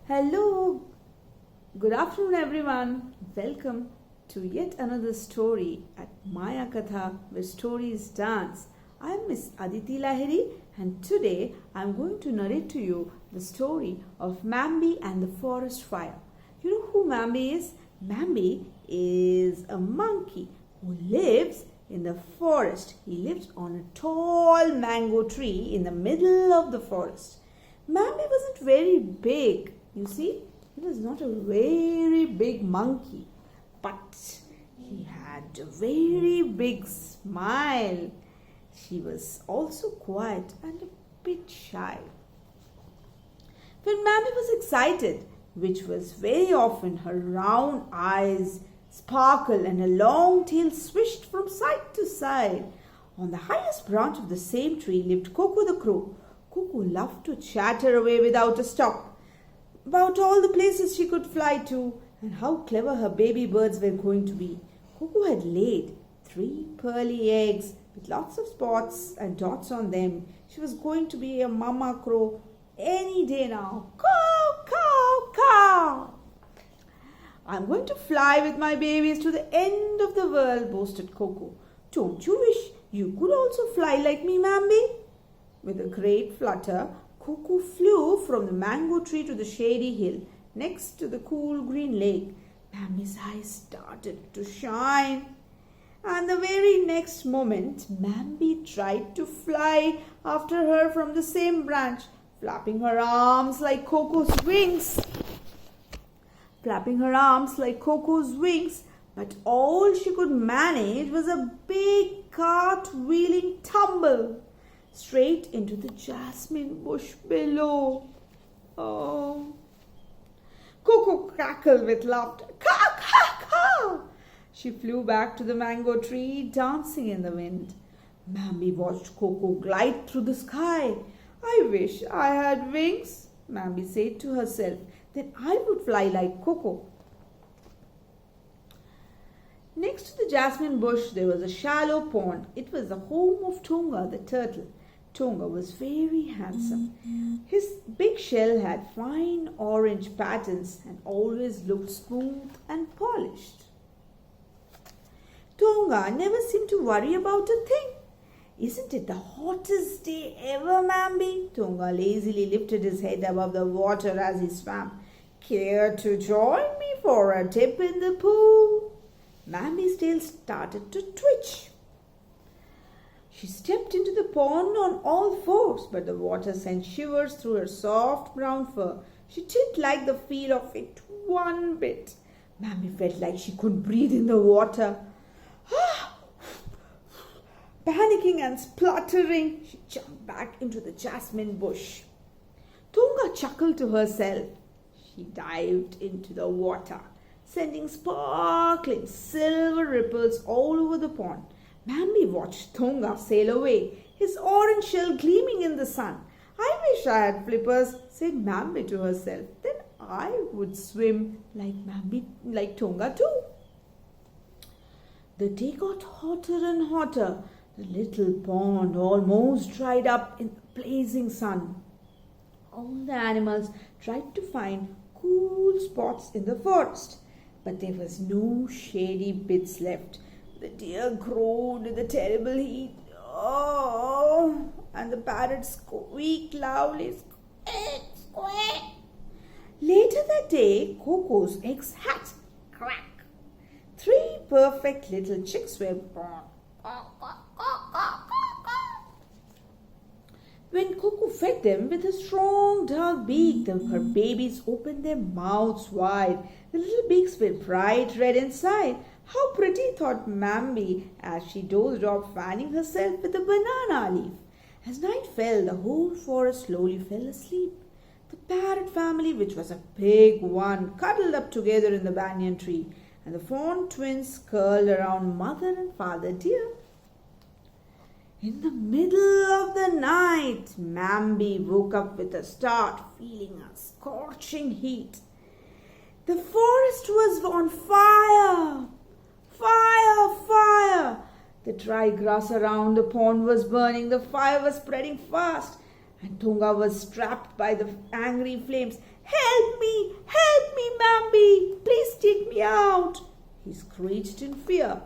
Hello, good afternoon, everyone. Welcome to yet another story at Maya Katha, where stories dance. I am Miss Aditi Lahiri, and today I am going to narrate to you the story of Mambi and the forest fire. You know who Mambi is? Mambi is a monkey who lives in the forest. He lives on a tall mango tree in the middle of the forest. Mambi wasn't very big. You see, he was not a very big monkey, but he had a very big smile. She was also quiet and a bit shy. When Mambi was excited, which was very often, her round eyes sparkled and her long tail swished from side to side. On the highest branch of the same tree lived Coco the crow. Coco loved to chatter away without a stop about all the places she could fly to and how clever her baby birds were going to be. Coco had laid 3 pearly eggs with lots of spots and dots on them. She was going to be a mama crow any day now. Caw, caw, caw. I'm going to fly with my babies to the end of the world, boasted Coco. Don't you wish you could also fly like me, Mambi? With a great flutter, Coco flew from the mango tree to the shady hill next to the cool green lake. Mambi's eyes started to shine. And the very next moment, Mambi tried to fly after her from the same branch, flapping her arms like Coco's wings. But all she could manage was a big cartwheeling tumble straight into the jasmine bush below. Oh! Coco cackled with laughter. Caw, caw, caw! She flew back to the mango tree, dancing in the wind. Mambi watched Coco glide through the sky. I wish I had wings, Mambi said to herself. Then I would fly like Coco. Next to the jasmine bush, there was a shallow pond. It was the home of Tonga the turtle. Tonga was very handsome. His big shell had fine orange patterns and always looked smooth and polished. Tonga never seemed to worry about a thing. Isn't it the hottest day ever, Mambi? Tonga lazily lifted his head above the water as he swam. Care to join me for a dip in the pool? Mambi's tail started to twitch. She stepped into the pond on all fours, but the water sent shivers through her soft brown fur. She didn't like the feel of it one bit. Mambi felt like she couldn't breathe in the water. Panicking and spluttering, she jumped back into the jasmine bush. Tonga chuckled to herself. She dived into the water, sending sparkling silver ripples all over the pond. Mambi watched Tonga sail away, his orange shell gleaming in the sun. I wish I had flippers, said Mambi to herself. Then I would swim like Tonga too. The day got hotter and hotter. The little pond almost dried up in the blazing sun. All the animals tried to find cool spots in the forest, but there was no shady bits left. The deer crowed in the terrible heat. Oh! And the parrot squeaked loudly. Squeak, squeak. Later that day, Coco's eggs hatched. Crack! 3 perfect little chicks were born. When Coco fed them with a strong dark beak, her babies opened their mouths wide. The little beaks were bright red inside. How pretty, thought Mambi as she dozed off, fanning herself with a banana leaf. As night fell, the whole forest slowly fell asleep. The parrot family, which was a big one, cuddled up together in the banyan tree, and the fawn twins curled around mother and father dear. In the middle of the night, Mambi woke up with a start, feeling a scorching heat. The forest was on fire! Fire! Fire! The dry grass around the pond was burning. The fire was spreading fast, and Tonga was trapped by the angry flames. Help me, Mambi! Please take me out! He screeched in fear.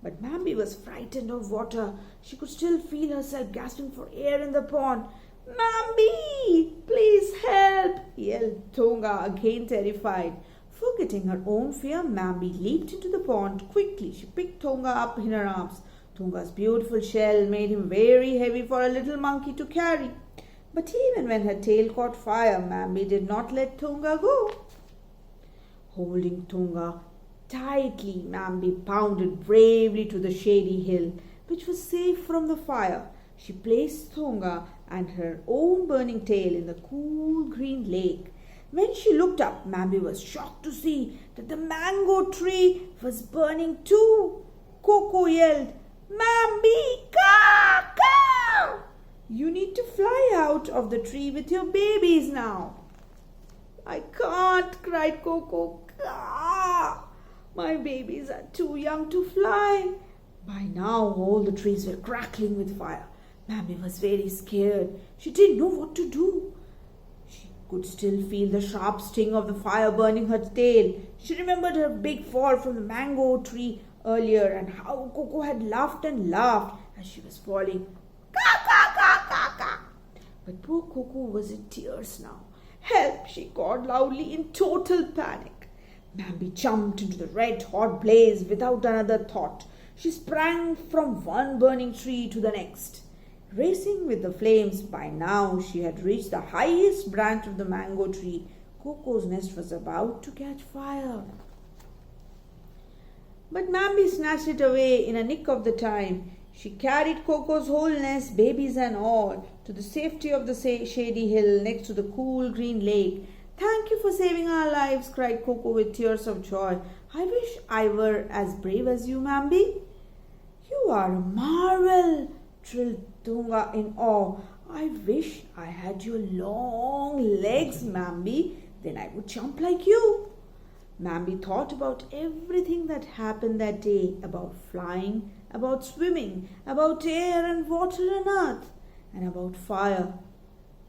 But Mambi was frightened of water. She could still feel herself gasping for air in the pond. Mambi! Please help! Yelled Tonga, again terrified. Forgetting her own fear, Mambi leaped into the pond. Quickly, she picked Tonga up in her arms. Tonga's beautiful shell made him very heavy for a little monkey to carry. But even when her tail caught fire, Mambi did not let Tonga go. Holding Tonga tightly, Mambi pounded bravely to the shady hill, which was safe from the fire. She placed Tonga and her own burning tail in the cool green lake. When she looked up, Mambi was shocked to see that the mango tree was burning too. Coco yelled, "Mambi, caw, caw! You need to fly out of the tree with your babies now." "I can't," cried Coco. "Caw! My babies are too young to fly." By now, all the trees were crackling with fire. Mambi was very scared. She didn't know what to do. She could still feel the sharp sting of the fire burning her tail. She remembered her big fall from the mango tree earlier and how Coco had laughed and laughed as she was falling. "Caw, caw, caw, caw, caw!" But poor Coco was in tears now. "Help!" she called loudly in total panic. Mambi jumped into the red-hot blaze without another thought. She sprang from one burning tree to the next. Racing with the flames, by now she had reached the highest branch of the mango tree. Coco's nest was about to catch fire. But Mambi snatched it away in a nick of the time. She carried Coco's whole nest, babies and all, to the safety of the shady hill next to the cool green lake. "Thank you for saving our lives," cried Coco with tears of joy. "I wish I were as brave as you, Mambi." "You are a marvel," trilled Tonga in awe. "I wish I had your long legs, Mambi. Then I would jump like you." Mambi thought about everything that happened that day, about flying, about swimming, about air and water and earth, and about fire.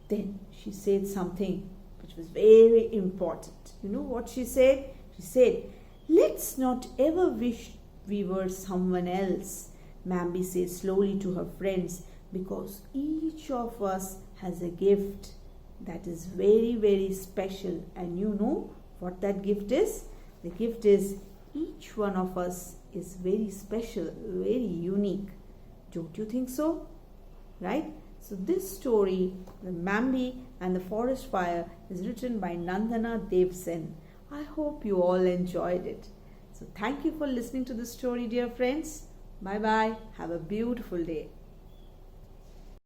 Then she said something which was very important. You know what she said? She said, "Let's not ever wish we were someone else," Mambi said slowly to her friends, "because each of us has a gift that is very, very special. And you know what that gift is? The gift is each one of us is very special, very unique. Don't you think so? Right? So this story, The Mambi and the Forest Fire, is written by Nandana Devsen. I hope you all enjoyed it. So thank you for listening to the story, dear friends. Bye bye. Have a beautiful day.